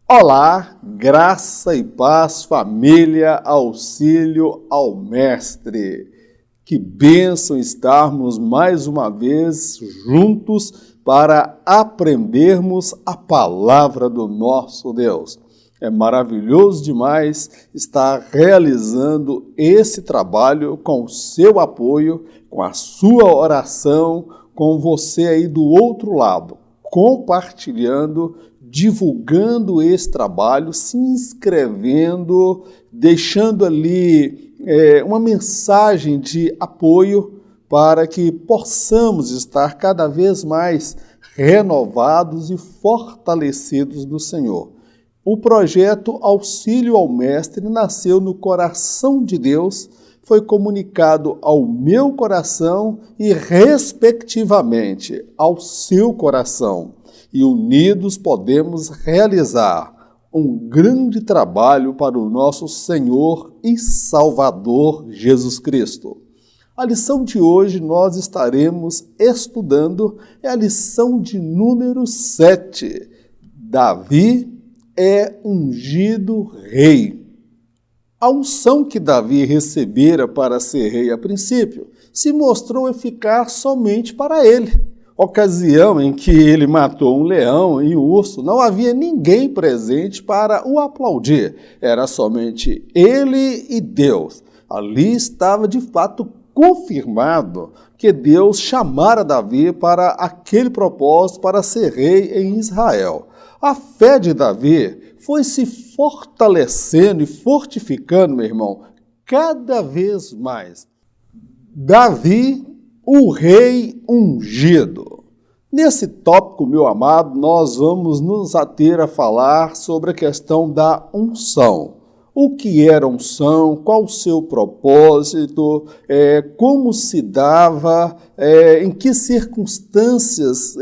Olá, graça e paz, família, auxílio ao Mestre. Que bênção estarmos mais uma vez juntos para aprendermos a palavra do nosso Deus. É maravilhoso demais estar realizando esse trabalho com o seu apoio, com a sua oração, com você aí do outro lado, compartilhando, divulgando esse trabalho, se inscrevendo, deixando ali uma mensagem de apoio para que possamos estar cada vez mais renovados e fortalecidos no Senhor. O projeto Auxílio ao Mestre nasceu no coração de Deus, foi comunicado ao meu coração e, respectivamente, ao seu coração. E unidos podemos realizar um grande trabalho para o nosso Senhor e Salvador Jesus Cristo. A lição de hoje nós estaremos estudando é a lição de número 7. Davi é ungido rei. A unção que Davi recebera para ser rei a princípio se mostrou eficaz somente para ele. Ocasião em que ele matou um leão e um urso, não havia ninguém presente para o aplaudir. Era somente ele e Deus. Ali estava de fato confirmado que Deus chamara Davi para aquele propósito, para ser rei em Israel. A fé de Davi foi se fortalecendo e fortificando, meu irmão, cada vez mais. Davi, o rei ungido. Nesse tópico, meu amado, nós vamos nos ater a falar sobre a questão da unção. O que era unção, qual o seu propósito, como se dava, em que circunstâncias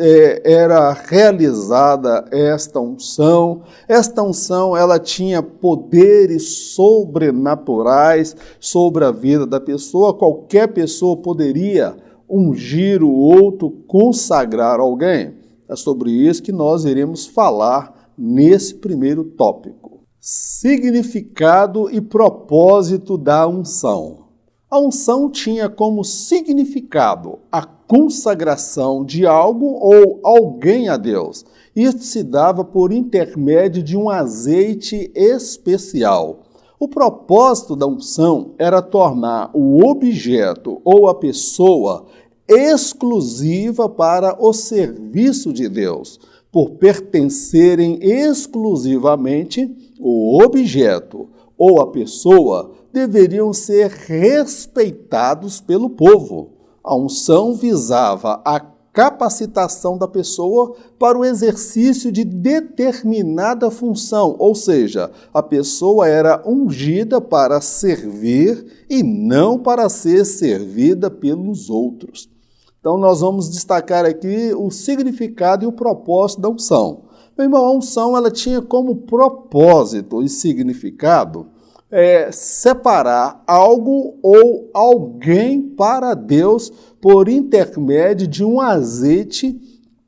era realizada esta unção. Esta unção ela tinha poderes sobrenaturais sobre a vida da pessoa. Qualquer pessoa poderia ungir o outro, consagrar alguém. É sobre isso que nós iremos falar nesse primeiro tópico. Significado e propósito da unção. A unção tinha como significado a consagração de algo ou alguém a Deus. Isso se dava por intermédio de um azeite especial. O propósito da unção era tornar o objeto ou a pessoa exclusiva para o serviço de Deus, por pertencerem exclusivamente, o objeto ou a pessoa deveriam ser respeitados pelo povo. A unção visava a capacitação da pessoa para o exercício de determinada função, ou seja, a pessoa era ungida para servir e não para ser servida pelos outros. Então, nós vamos destacar aqui o significado e o propósito da unção. Meu irmão, a unção ela tinha como propósito e significado separar algo ou alguém para Deus por intermédio de um azeite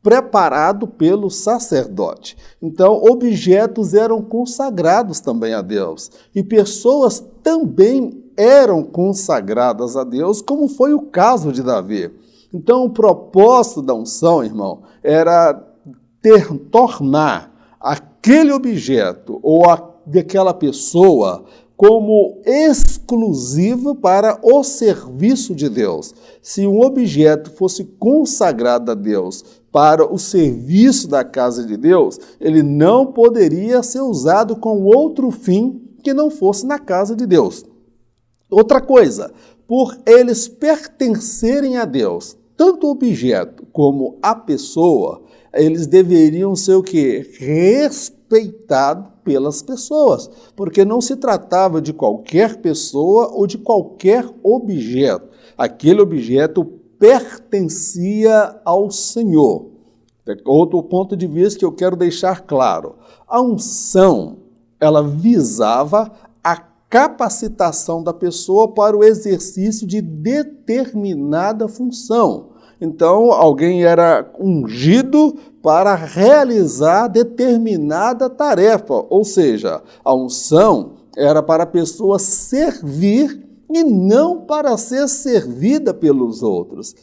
preparado pelo sacerdote. Então, objetos eram consagrados também a Deus e pessoas também eram consagradas a Deus, como foi o caso de Davi. Então, o propósito da unção, irmão, era tornar aquele objeto ou daquela pessoa como exclusivo para o serviço de Deus. Se um objeto fosse consagrado a Deus para o serviço da casa de Deus, ele não poderia ser usado com outro fim que não fosse na casa de Deus. Outra coisa, por eles pertencerem a Deus, tanto o objeto como a pessoa, eles deveriam ser o quê? Respeitados pelas pessoas, porque não se tratava de qualquer pessoa ou de qualquer objeto. Aquele objeto pertencia ao Senhor. Outro ponto de vista que eu quero deixar claro. A unção, ela visava a capacitação da pessoa para o exercício de determinada função. Então, alguém era ungido para realizar determinada tarefa, ou seja, a unção era para a pessoa servir e não para ser servida pelos outros.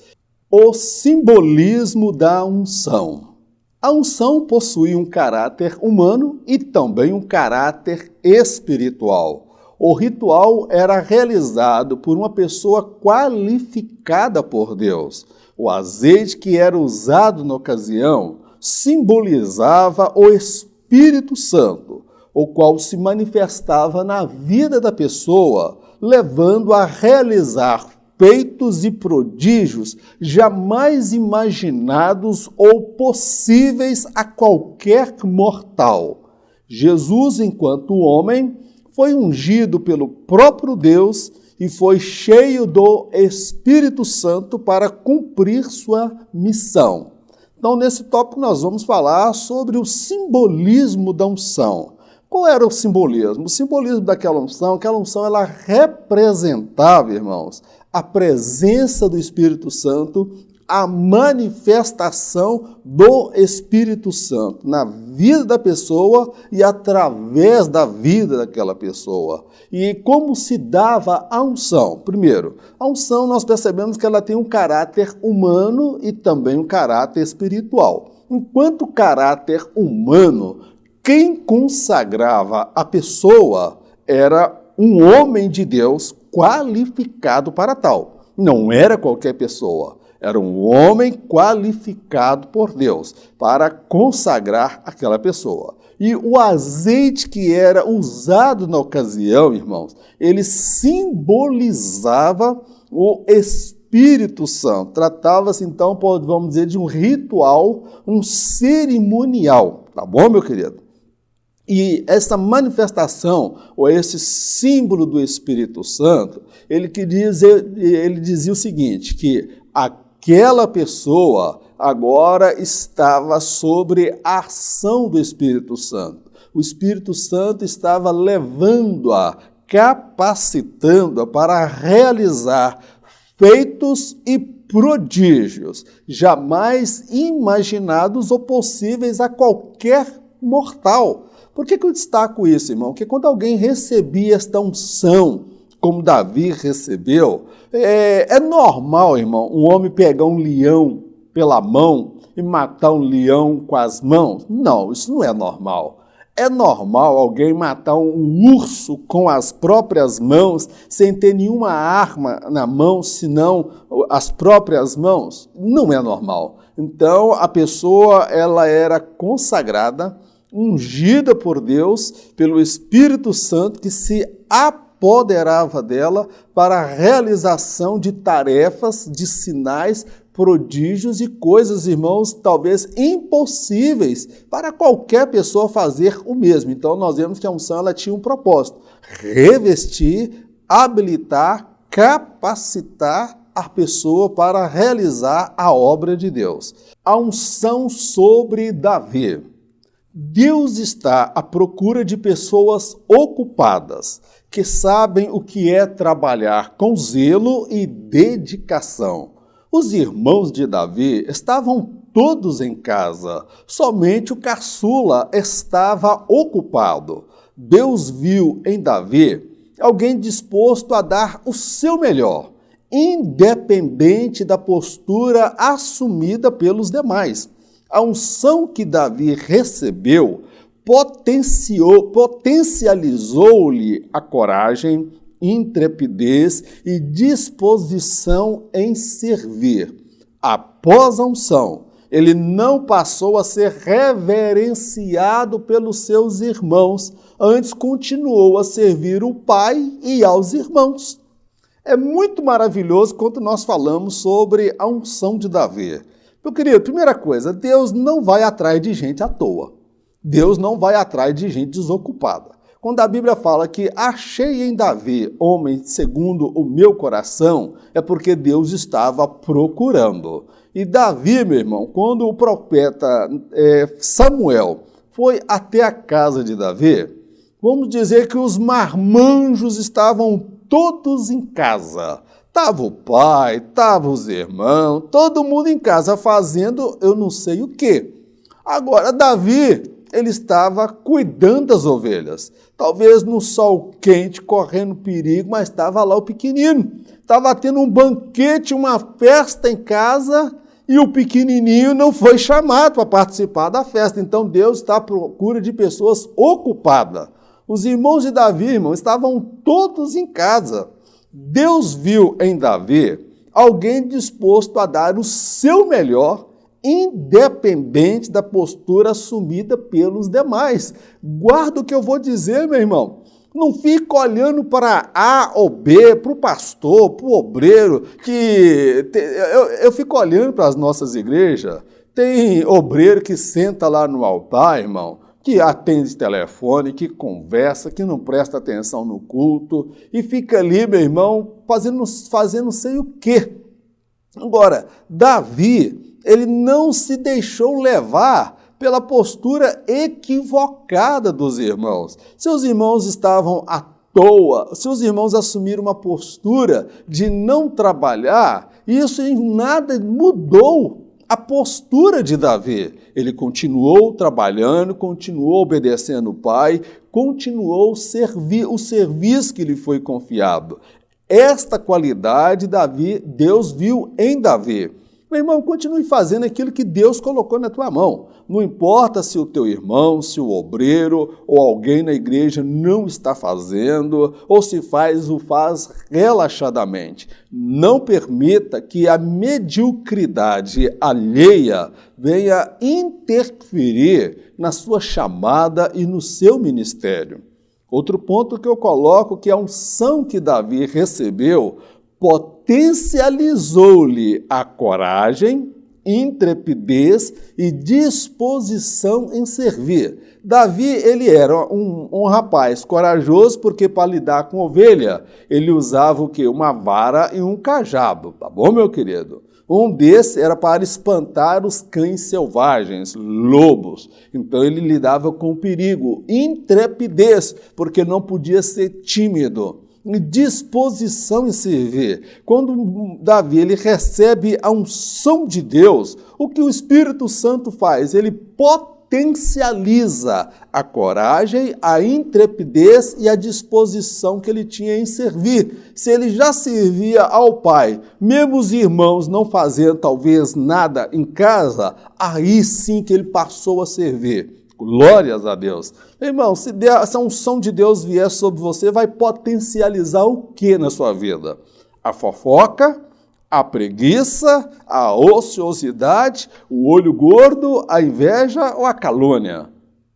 O simbolismo da unção. A unção possui um caráter humano e também um caráter espiritual. O ritual era realizado por uma pessoa qualificada por Deus. O azeite que era usado na ocasião simbolizava o Espírito Santo, o qual se manifestava na vida da pessoa, levando a realizar feitos e prodígios jamais imaginados ou possíveis a qualquer mortal. Jesus, enquanto homem, foi ungido pelo próprio Deus e foi cheio do Espírito Santo para cumprir sua missão. Então, nesse tópico, nós vamos falar sobre o simbolismo da unção. Qual era o simbolismo? O simbolismo daquela unção, ela representava, irmãos, a presença do Espírito Santo, a manifestação do Espírito Santo na vida da pessoa e através da vida daquela pessoa. E como se dava a unção? Primeiro, a unção nós percebemos que ela tem um caráter humano e também um caráter espiritual. Enquanto caráter humano, quem consagrava a pessoa era um homem de Deus qualificado para tal. Não era qualquer pessoa. Era um homem qualificado por Deus para consagrar aquela pessoa. E o azeite que era usado na ocasião, irmãos, ele simbolizava o Espírito Santo. Tratava-se, então, vamos dizer, de um ritual, um cerimonial. Tá bom, meu querido? E essa manifestação, ou esse símbolo do Espírito Santo, ele dizia o seguinte, que aquela pessoa agora estava sobre a ação do Espírito Santo. O Espírito Santo estava levando-a, capacitando-a para realizar feitos e prodígios jamais imaginados ou possíveis a qualquer mortal. Por que eu destaco isso, irmão? Porque quando alguém recebia esta unção, como Davi recebeu, é normal, irmão, um homem pegar um leão pela mão e matar um leão com as mãos? Não, isso não é normal. É normal alguém matar um urso com as próprias mãos, sem ter nenhuma arma na mão, senão as próprias mãos? Não é normal. Então, a pessoa ela era consagrada, ungida por Deus, pelo Espírito Santo, que se apoderava dela para a realização de tarefas, de sinais, prodígios e coisas, irmãos, talvez impossíveis para qualquer pessoa fazer o mesmo. Então, nós vemos que a unção ela tinha um propósito: revestir, habilitar, capacitar a pessoa para realizar a obra de Deus. A unção sobre Davi. Deus está à procura de pessoas ocupadas, que sabem o que é trabalhar com zelo e dedicação. Os irmãos de Davi estavam todos em casa, somente o caçula estava ocupado. Deus viu em Davi alguém disposto a dar o seu melhor, independente da postura assumida pelos demais. A unção que Davi recebeu potencializou-lhe a coragem, intrepidez e disposição em servir. Após a unção, ele não passou a ser reverenciado pelos seus irmãos, antes continuou a servir o pai e aos irmãos. É muito maravilhoso quando nós falamos sobre a unção de Davi. Meu querido, primeira coisa, Deus não vai atrás de gente à toa. Deus não vai atrás de gente desocupada. Quando a Bíblia fala que achei em Davi homem segundo o meu coração, é porque Deus estava procurando. E Davi, meu irmão, quando o profeta Samuel foi até a casa de Davi, Vamos dizer que os marmanjos estavam todos em casa. Estava o pai, estava os irmãos, todo mundo em casa fazendo eu não sei o quê. Agora, Davi, ele estava cuidando das ovelhas. Talvez no sol quente, correndo perigo, mas estava lá o pequenino. Estava tendo um banquete, uma festa em casa, e o pequenininho não foi chamado para participar da festa. Então, Deus está à procura de pessoas ocupadas. Os irmãos de Davi, irmão, estavam todos em casa. Deus viu em Davi alguém disposto a dar o seu melhor, independente da postura assumida pelos demais. Guarda o que eu vou dizer, meu irmão. Não fica olhando para A ou B, para o pastor, para o obreiro, eu fico olhando para as nossas igrejas, tem obreiro que senta lá no altar, irmão, que atende telefone, que conversa, que não presta atenção no culto, e fica ali, meu irmão, fazendo sei o quê. Agora, Davi, ele não se deixou levar pela postura equivocada dos irmãos. Seus irmãos estavam à toa, seus irmãos assumiram uma postura de não trabalhar, e isso em nada mudou a postura de Davi. Ele continuou trabalhando, continuou obedecendo o pai, continuou o serviço que lhe foi confiado. Esta qualidade Deus viu em Davi. Meu irmão, continue fazendo aquilo que Deus colocou na tua mão. Não importa se o teu irmão, se o obreiro ou alguém na igreja não está fazendo, ou se o faz relaxadamente. Não permita que a mediocridade alheia venha interferir na sua chamada e no seu ministério. Outro ponto que eu coloco, que a unção que Davi recebeu, potencializou-lhe a coragem, intrepidez e disposição em servir. Davi, ele era um rapaz corajoso, porque para lidar com ovelha, ele usava o quê? Uma vara e um cajado, tá bom, meu querido? Um desses era para espantar os cães selvagens, lobos. Então ele lidava com perigo. Intrepidez, porque não podia ser tímido. Disposição em servir. Quando Davi ele recebe a unção de Deus, o que o Espírito Santo faz? Ele potencializa a coragem, a intrepidez e a disposição que ele tinha em servir. Se ele já servia ao Pai, mesmo os irmãos não fazendo talvez nada em casa, aí sim que ele passou a servir. Glórias a Deus. Irmão, se essa unção de Deus vier sobre você, vai potencializar o que na sua vida? A fofoca, a preguiça, a ociosidade, o olho gordo, a inveja ou a calúnia?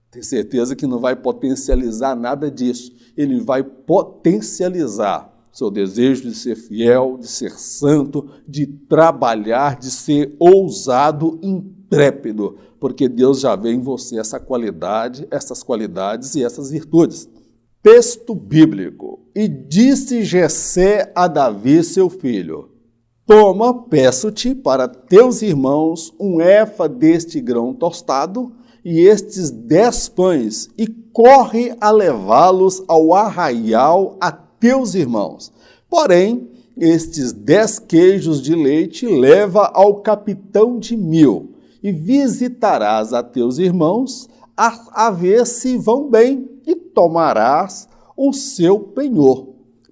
Tenho certeza que não vai potencializar nada disso. Ele vai potencializar seu desejo de ser fiel, de ser santo, de trabalhar, de ser ousado, intrépido, porque Deus já vê em você essas qualidades e essas virtudes. Texto bíblico. E disse Jessé a Davi, seu filho: toma, peço-te, para teus irmãos um efa deste grão tostado e estes 10 pães, e corre a levá-los ao arraial a teus irmãos. Porém, estes 10 queijos de leite leva ao capitão de 1000, e visitarás a teus irmãos a ver se vão bem, e tomarás o seu penhor.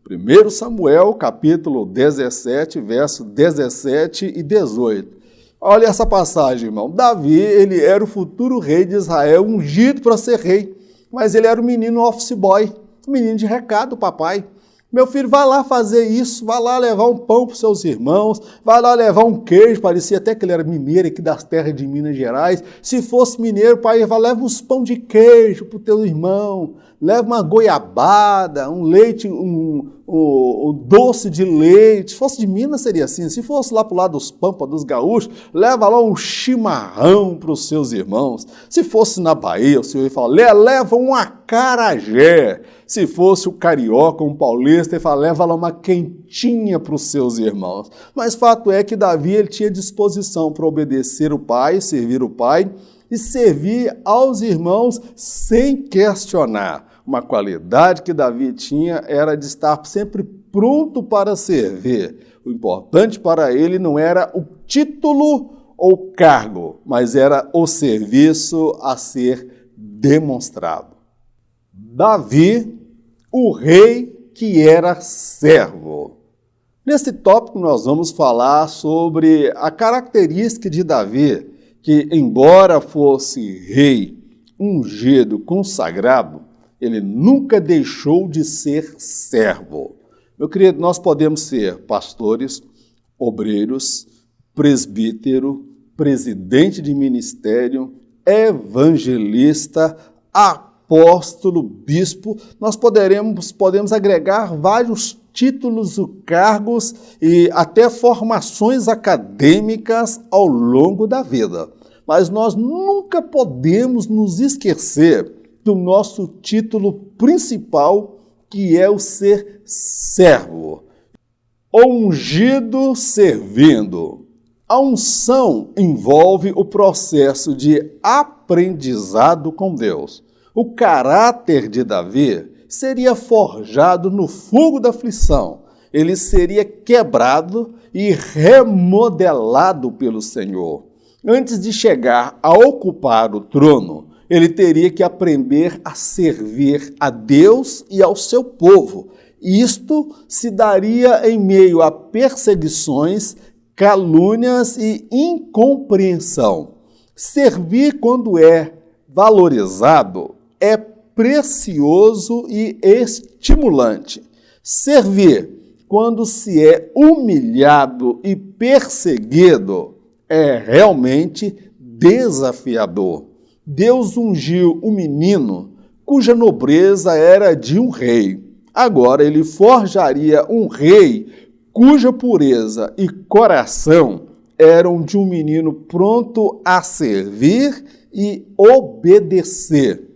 1 Samuel, capítulo 17, versos 17 e 18. Olha essa passagem, irmão. Davi, ele era o futuro rei de Israel, ungido para ser rei, mas ele era um menino office boy, um menino de recado, papai. Meu filho, vai lá fazer isso, vai lá levar um pão para os seus irmãos, vai lá levar um queijo, parecia até que ele era mineiro aqui das terras de Minas Gerais. Se fosse mineiro, pai, leva uns pão de queijo para o teu irmão, leva uma goiabada, um leite, um doce de leite. Se fosse de Minas, seria assim. Se fosse lá para o lado dos Pampas, dos gaúchos, leva lá um chimarrão para os seus irmãos. Se fosse na Bahia, o senhor ia falar, leva um acarajé. Se fosse o carioca, um paulista, ele fala, leva lá uma quentinha para os seus irmãos. Mas fato é que Davi ele tinha disposição para obedecer o pai, servir o pai e servir aos irmãos sem questionar. Uma qualidade que Davi tinha era de estar sempre pronto para servir. O importante para ele não era o título ou cargo, mas era o serviço a ser demonstrado. Davi, o rei que era servo. Nesse tópico nós vamos falar sobre a característica de Davi, que embora fosse rei, ungido, consagrado, ele nunca deixou de ser servo. Meu querido, nós podemos ser pastores, obreiros, presbítero, presidente de ministério, evangelista, apóstolo, bispo. Nós podemos agregar vários títulos, cargos e até formações acadêmicas ao longo da vida. Mas nós nunca podemos nos esquecer do nosso título principal, que é o ser servo. O ungido servindo. A unção envolve o processo de aprendizado com Deus. O caráter de Davi seria forjado no fogo da aflição. Ele seria quebrado e remodelado pelo Senhor. Antes de chegar a ocupar o trono, ele teria que aprender a servir a Deus e ao seu povo. Isto se daria em meio a perseguições, calúnias e incompreensão. Servir, quando é valorizado, é precioso e estimulante. Servir, quando se é humilhado e perseguido, é realmente desafiador. Deus ungiu um menino cuja nobreza era de um rei. Agora ele forjaria um rei cuja pureza e coração eram de um menino pronto a servir e obedecer.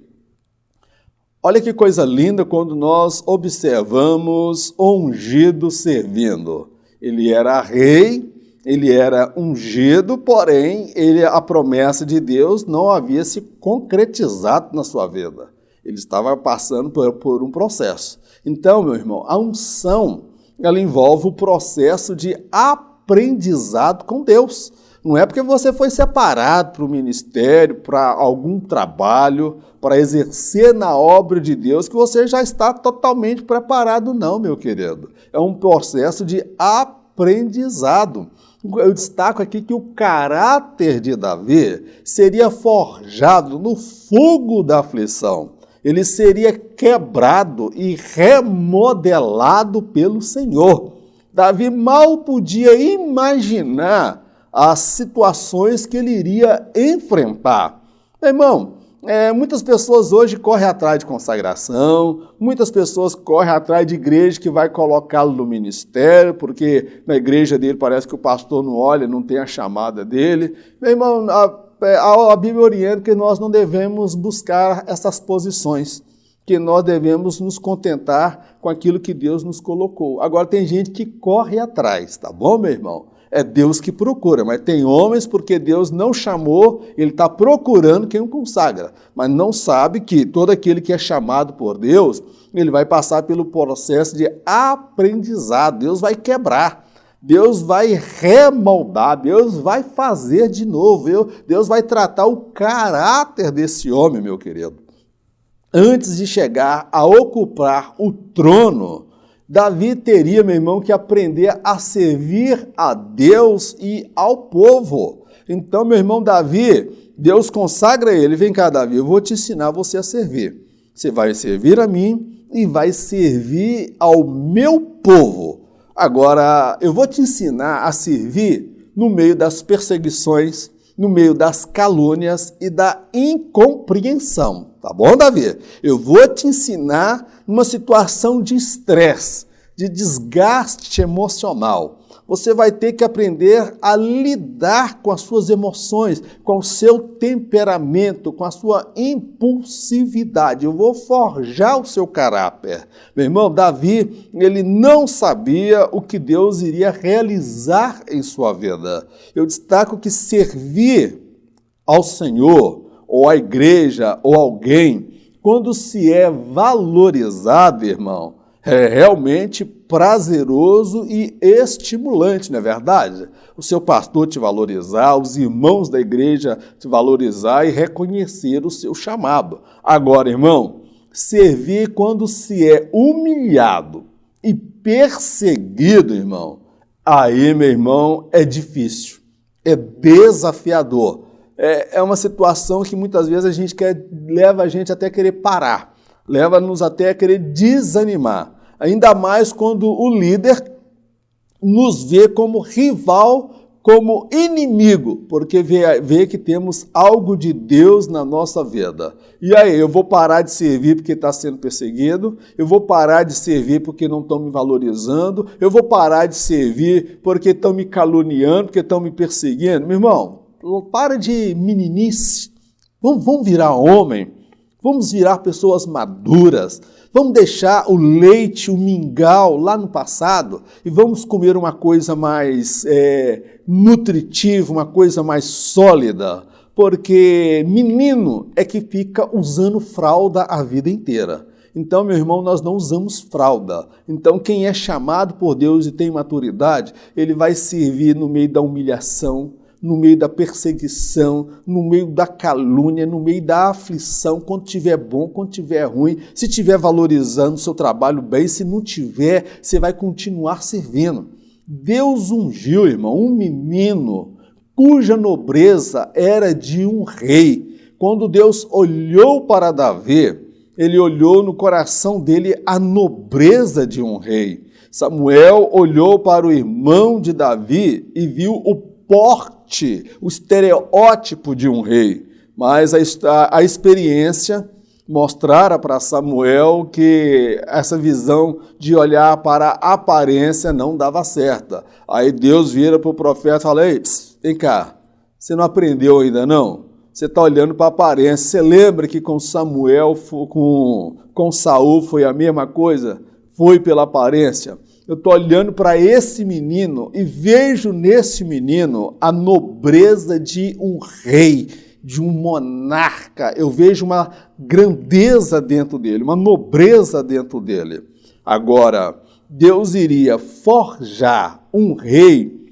Olha que coisa linda quando nós observamos o ungido servindo. Ele era rei, ele era ungido, porém, a promessa de Deus não havia se concretizado na sua vida. Ele estava passando por um processo. Então, meu irmão, a unção, ela envolve o processo de aprendizado com Deus. Não é porque você foi separado para o ministério, para algum trabalho, para exercer na obra de Deus, que você já está totalmente preparado, não, meu querido. É um processo de aprendizado. Eu destaco aqui que o caráter de Davi seria forjado no fogo da aflição. Ele seria quebrado e remodelado pelo Senhor. Davi mal podia imaginar as situações que ele iria enfrentar. Meu irmão, muitas pessoas hoje correm atrás de consagração, muitas pessoas correm atrás de igreja que vai colocá-lo no ministério, porque na igreja dele parece que o pastor não olha, não tem a chamada dele. Meu irmão, a Bíblia orienta que nós não devemos buscar essas posições, que nós devemos nos contentar com aquilo que Deus nos colocou. Agora tem gente que corre atrás, tá bom, meu irmão? É Deus que procura, mas tem homens porque Deus não chamou, ele está procurando quem o consagra, mas não sabe que todo aquele que é chamado por Deus, ele vai passar pelo processo de aprendizado, Deus vai quebrar, Deus vai remoldar, Deus vai fazer de novo, Deus vai tratar o caráter desse homem, meu querido. Antes de chegar a ocupar o trono, Davi teria, meu irmão, que aprender a servir a Deus e ao povo. Então, meu irmão Davi, Deus consagra ele. Vem cá, Davi, eu vou te ensinar você a servir. Você vai servir a mim e vai servir ao meu povo. Agora, eu vou te ensinar a servir no meio das perseguições, no meio das calúnias e da incompreensão. Tá bom, Davi? Eu vou te ensinar numa situação de estresse, de desgaste emocional. Você vai ter que aprender a lidar com as suas emoções, com o seu temperamento, com a sua impulsividade. Eu vou forjar o seu caráter. Meu irmão, Davi, ele não sabia o que Deus iria realizar em sua vida. Eu destaco que servir ao Senhor, ou à igreja, ou alguém, quando se é valorizado, irmão, é realmente prazeroso e estimulante, não é verdade? O seu pastor te valorizar, os irmãos da igreja te valorizar e reconhecer o seu chamado. Agora, irmão, servir quando se é humilhado e perseguido, irmão, aí, meu irmão, é difícil, é desafiador. É uma situação que muitas vezes leva a gente até a querer parar, leva-nos até a querer desanimar. Ainda mais quando o líder nos vê como rival, como inimigo, porque vê que temos algo de Deus na nossa vida. E aí, eu vou parar de servir porque está sendo perseguido, eu vou parar de servir porque não estão me valorizando, eu vou parar de servir porque estão me caluniando, porque estão me perseguindo. Meu irmão, para de meninice, vamos virar homem, vamos virar pessoas maduras, vamos deixar o leite, o mingau lá no passado e vamos comer uma coisa mais nutritiva, uma coisa mais sólida, porque menino é que fica usando fralda a vida inteira. Então, meu irmão, nós não usamos fralda. Então, quem é chamado por Deus e tem maturidade, ele vai servir no meio da humilhação, no meio da perseguição, no meio da calúnia, no meio da aflição, quando tiver bom, quando tiver ruim, se tiver valorizando o seu trabalho bem, se não tiver, você vai continuar servindo. Deus ungiu, irmão, um menino cuja nobreza era de um rei. Quando Deus olhou para Davi, ele olhou no coração dele a nobreza de um rei. Samuel olhou para o irmão de Davi e viu o porte, o estereótipo de um rei, mas a experiência mostrara para Samuel que essa visão de olhar para a aparência não dava certa. Aí Deus vira para o profeta e fala: ei, vem cá, você não aprendeu ainda não? Você está olhando para a aparência. Você lembra que com Samuel, com Saul foi a mesma coisa? Foi pela aparência. Eu estou olhando para esse menino e vejo nesse menino a nobreza de um rei, de um monarca. Eu vejo uma grandeza dentro dele, uma nobreza dentro dele. Agora, Deus iria forjar um rei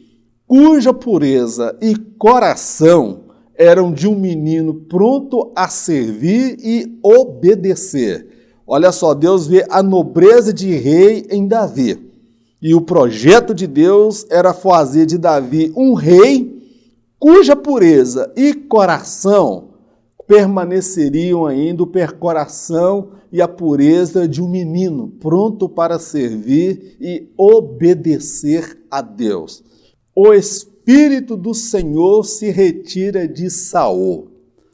cuja pureza e coração eram de um menino pronto a servir e obedecer. Olha só, Deus vê a nobreza de rei em Davi. E o projeto de Deus era fazer de Davi um rei cuja pureza e coração permaneceriam ainda o coração e a pureza de um menino pronto para servir e obedecer a Deus. O Espírito do Senhor se retira de Saul.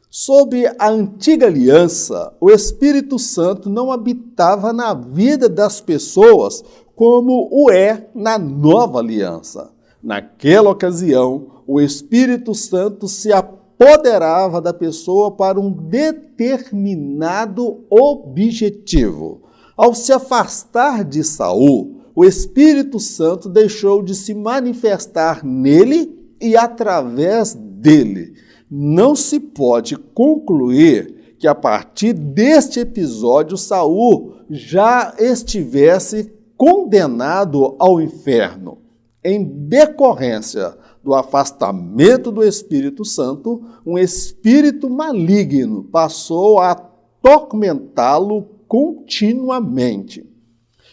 Sob a antiga aliança, o Espírito Santo não habitava na vida das pessoas como o é na nova aliança. Naquela ocasião, o Espírito Santo se apoderava da pessoa para um determinado objetivo. Ao se afastar de Saul, o Espírito Santo deixou de se manifestar nele e através dele. Não se pode concluir que a partir deste episódio Saul já estivesse condenado ao inferno. Em decorrência do afastamento do Espírito Santo, um espírito maligno passou a atormentá-lo continuamente.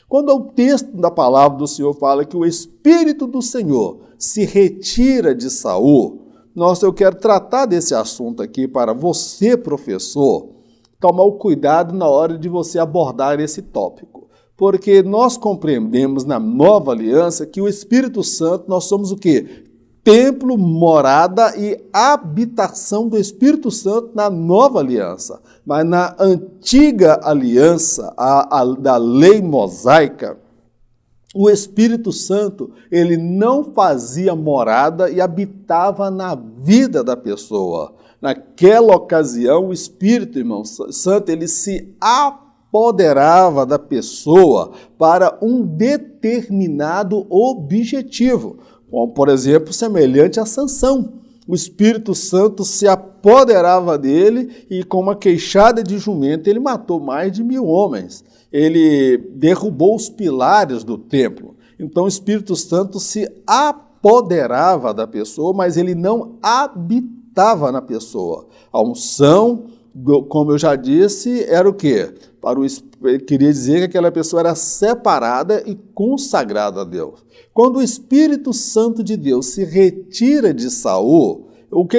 Quando o texto da palavra do Senhor fala que o Espírito do Senhor se retira de Saul, eu quero tratar desse assunto aqui para você, professor, tomar o cuidado na hora de você abordar esse tópico. Porque nós compreendemos na nova aliança que o Espírito Santo, nós somos o quê? Templo, morada e habitação do Espírito Santo na nova aliança. Mas na antiga aliança, da lei mosaica, o Espírito Santo, ele não fazia morada e habitava na vida da pessoa. Naquela ocasião, o Espírito, irmão Santo, ele se apoderava da pessoa para um determinado objetivo, como, por exemplo, semelhante a Sansão. o Espírito Santo se apoderava dele e com uma queixada de jumento ele matou mais de 1000 homens. Ele derrubou os pilares do templo. Então o Espírito Santo se apoderava da pessoa, mas ele não habitava na pessoa. A unção, como eu já disse, era o quê? Queria dizer que aquela pessoa era separada e consagrada a Deus. Quando o Espírito Santo de Deus se retira de Saul, o que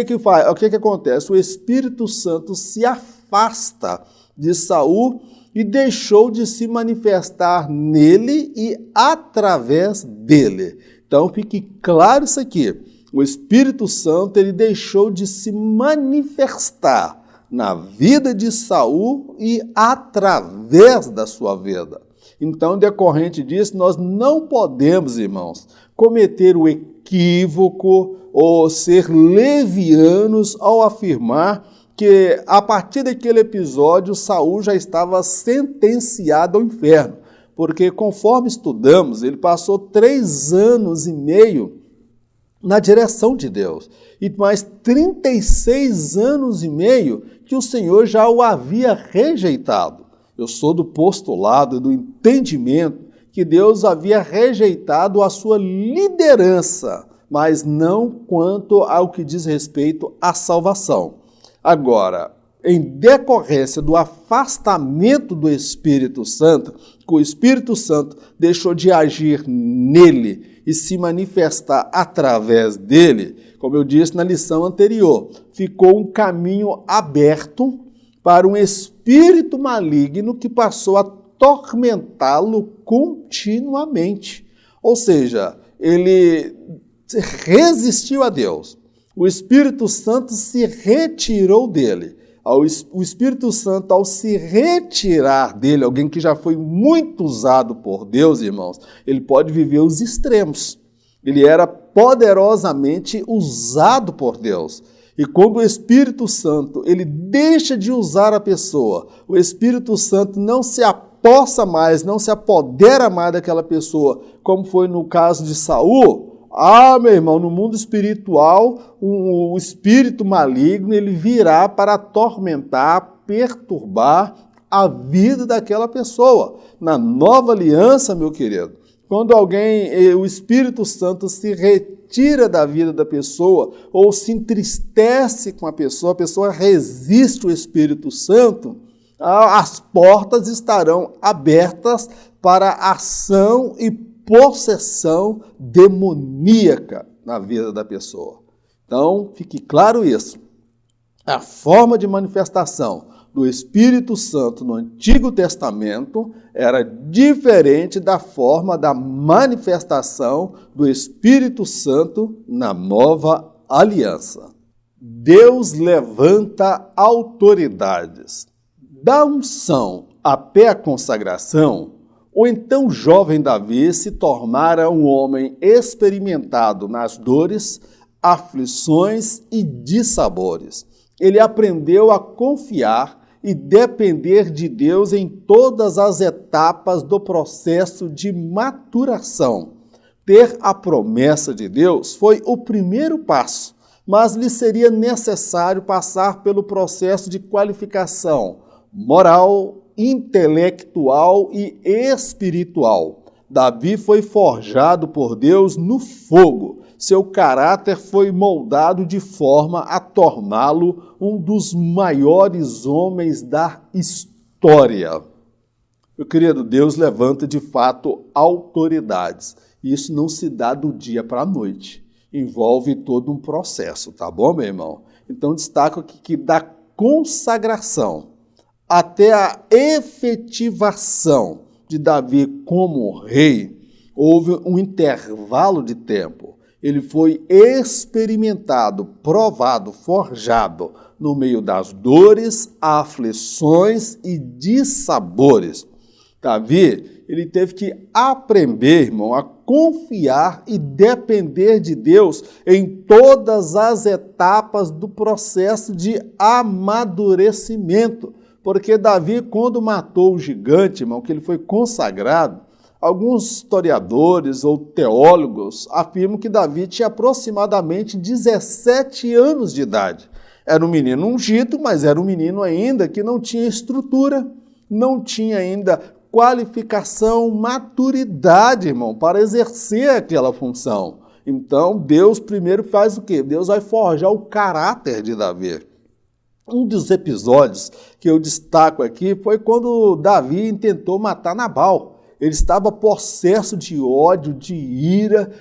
acontece? O Espírito Santo se afasta de Saul e deixou de se manifestar nele e através dele. Então fique claro isso aqui. O Espírito Santo ele deixou de se manifestar na vida de Saul e através da sua vida. Então, decorrente disso, nós não podemos, irmãos, cometer o equívoco ou ser levianos ao afirmar que, a partir daquele episódio, Saul já estava sentenciado ao inferno. Porque, conforme estudamos, ele passou 3 anos e meio na direção de Deus. E mais 36 anos e meio que o Senhor já o havia rejeitado. Eu sou do postulado, do entendimento que Deus havia rejeitado a sua liderança, mas não quanto ao que diz respeito à salvação. Agora, em decorrência do afastamento do Espírito Santo, que o Espírito Santo deixou de agir nele e se manifestar através dele, como eu disse na lição anterior, ficou um caminho aberto para um espírito maligno que passou a atormentá-lo continuamente. Ou seja, ele resistiu a Deus. O Espírito Santo se retirou dele. O Espírito Santo, ao se retirar dele, alguém que já foi muito usado por Deus, irmãos, ele pode viver os extremos. Ele era poderosamente usado por Deus. E quando o Espírito Santo ele deixa de usar a pessoa, o Espírito Santo não se apossa mais, não se apodera mais daquela pessoa, como foi no caso de Saul. Meu irmão, no mundo espiritual, o espírito maligno ele virá para atormentar, perturbar a vida daquela pessoa. Na nova aliança, meu querido, quando o Espírito Santo se retira da vida da pessoa ou se entristece com a pessoa resiste ao Espírito Santo, as portas estarão abertas para ação e possessão demoníaca na vida da pessoa. Então, fique claro isso. A forma de manifestação do Espírito Santo no Antigo Testamento era diferente da forma da manifestação do Espírito Santo na Nova Aliança. Deus levanta autoridades. Da unção até a consagração, o então jovem Davi se tornara um homem experimentado nas dores, aflições e dissabores. Ele aprendeu a confiar e depender de Deus em todas as etapas do processo de maturação. Ter a promessa de Deus foi o primeiro passo, mas lhe seria necessário passar pelo processo de qualificação moral, intelectual e espiritual. Davi foi forjado por Deus no fogo. Seu caráter foi moldado de forma a torná-lo um dos maiores homens da história. Meu querido, Deus levanta de fato autoridades. Isso não se dá do dia para a noite. Envolve todo um processo, tá bom, meu irmão? Então destaco aqui que da consagração até a efetivação de Davi como rei, houve um intervalo de tempo. Ele foi experimentado, provado, forjado no meio das dores, aflições e dissabores. Davi, ele teve que aprender, irmão, a confiar e depender de Deus em todas as etapas do processo de amadurecimento. Porque Davi, quando matou o gigante, irmão, que ele foi consagrado, Alguns historiadores ou teólogos afirmam que Davi tinha aproximadamente 17 anos de idade. Era um menino ungido, mas era um menino ainda que não tinha estrutura, não tinha ainda qualificação, maturidade, irmão, para exercer aquela função. Então, Deus primeiro faz o quê? Deus vai forjar o caráter de Davi. Um dos episódios que eu destaco aqui foi quando Davi tentou matar Nabal. Ele estava possesso de ódio, de ira,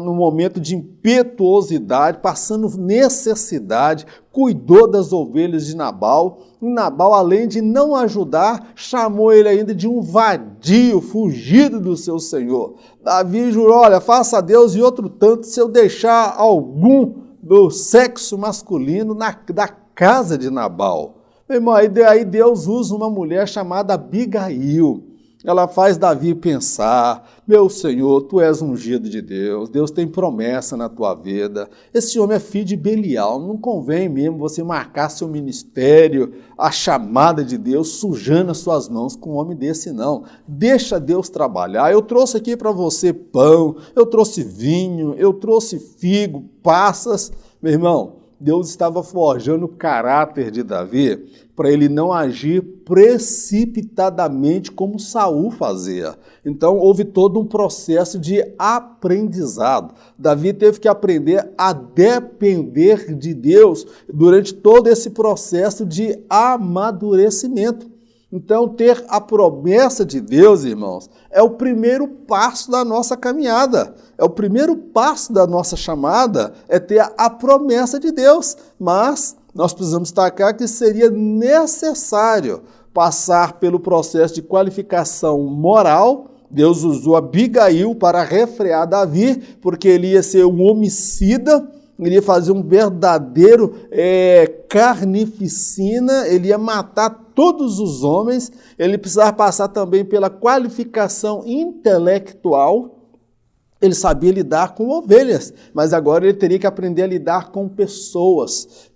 no momento de impetuosidade, passando necessidade, cuidou das ovelhas de Nabal. E Nabal, além de não ajudar, chamou ele ainda de um vadio, fugido do seu senhor. Davi jurou, olha, faça a Deus e outro tanto se eu deixar algum do sexo masculino da casa de Nabal. Meu irmão, aí Deus usa uma mulher chamada Abigail. Ela faz Davi pensar, meu Senhor, tu és ungido de Deus, Deus tem promessa na tua vida. Esse homem é filho de Belial, não convém mesmo você marcar seu ministério, a chamada de Deus, sujando as suas mãos com um homem desse não. Deixa Deus trabalhar. Eu trouxe aqui para você pão, eu trouxe vinho, eu trouxe figo, passas. Meu irmão, Deus estava forjando o caráter de Davi para ele não agir precipitadamente como Saul fazia. Então houve todo um processo de aprendizado. Davi teve que aprender a depender de Deus durante todo esse processo de amadurecimento. Então, ter a promessa de Deus, irmãos, é o primeiro passo da nossa caminhada. É o primeiro passo da nossa chamada, é ter a promessa de Deus. Mas nós precisamos destacar que seria necessário passar pelo processo de qualificação moral. Deus usou Abigail para refrear Davi, porque ele ia ser um homicida, ele ia fazer um verdadeiro carnificina, ele ia matar todos os homens, ele precisava passar também pela qualificação intelectual. Ele sabia lidar com ovelhas, mas agora ele teria que aprender a lidar com pessoas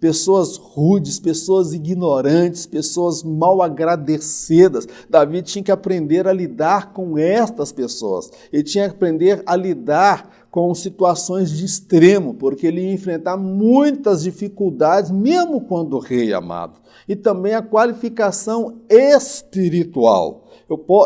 rudes, pessoas ignorantes, pessoas mal agradecidas. Davi tinha que aprender a lidar com estas pessoas. Ele tinha que aprender a lidar com situações de extremo, porque ele ia enfrentar muitas dificuldades, mesmo quando rei amado. E também a qualificação espiritual.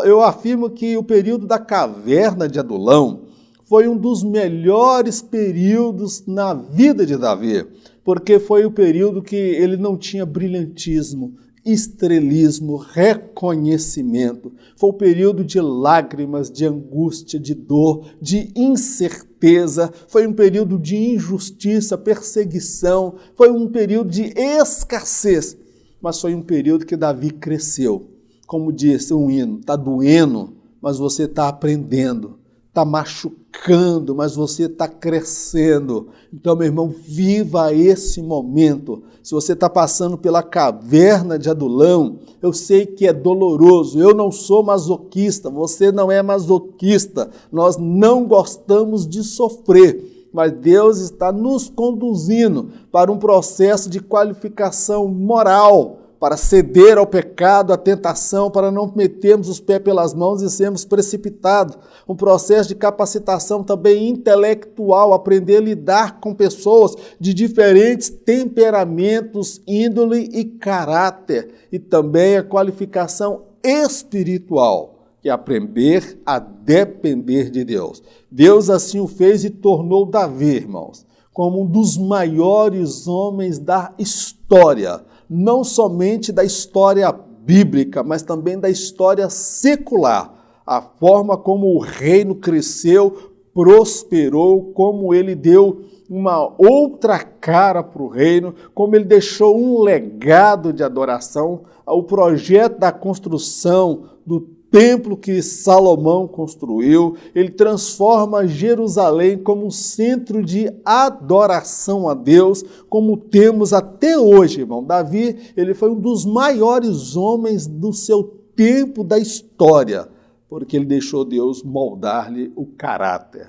Eu afirmo que o período da caverna de Adulão foi um dos melhores períodos na vida de Davi, porque foi o período que ele não tinha brilhantismo, estrelismo, reconhecimento. Foi um período de lágrimas, de angústia, de dor, de incerteza. Foi um período de injustiça, perseguição. Foi um período de escassez. Mas foi um período que Davi cresceu. Como disse um hino, está doendo, mas você está aprendendo. Está machucando, mas você está crescendo. Então, meu irmão, viva esse momento. Se você está passando pela caverna de Adulão, eu sei que é doloroso. Eu não sou masoquista, você não é masoquista. Nós não gostamos de sofrer, mas Deus está nos conduzindo para um processo de qualificação moral, para ceder ao pecado, à tentação, para não metermos os pés pelas mãos e sermos precipitados. Um processo de capacitação também intelectual, aprender a lidar com pessoas de diferentes temperamentos, índole e caráter. E também a qualificação espiritual, que é aprender a depender de Deus. Deus assim o fez e tornou Davi, irmãos, como um dos maiores homens da história, não somente da história bíblica, mas também da história secular. A forma como o reino cresceu, prosperou, como ele deu uma outra cara para o reino, como ele deixou um legado de adoração, o projeto da construção do templo que Salomão construiu. Ele transforma Jerusalém como um centro de adoração a Deus, como temos até hoje, irmão. Davi, ele foi um dos maiores homens do seu tempo da história, porque ele deixou Deus moldar-lhe o caráter.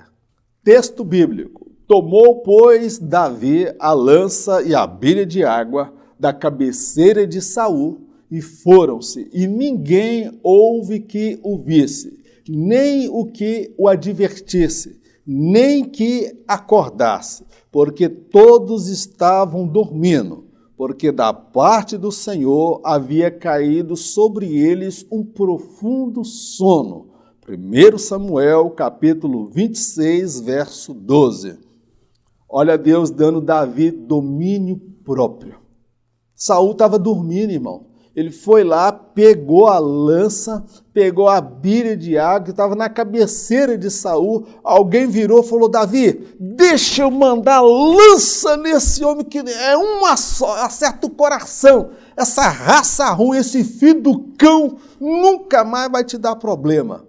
Texto bíblico. Tomou, pois, Davi a lança e a bilha de água da cabeceira de Saul, e foram-se, e ninguém houve que o visse. nem o que o advertisse, nem que acordasse, porque todos estavam dormindo, porque da parte do Senhor havia caído sobre eles um profundo sono. 1 Samuel, capítulo 26, verso 12. Olha Deus dando Davi domínio próprio. Saul estava dormindo, irmão. Ele foi lá, pegou a lança, pegou a bilha de água que estava na cabeceira de Saul. Alguém virou e falou: Davi, deixa eu mandar lança nesse homem que é uma só, acerta o coração. Essa raça ruim, esse filho do cão, nunca mais vai te dar problema.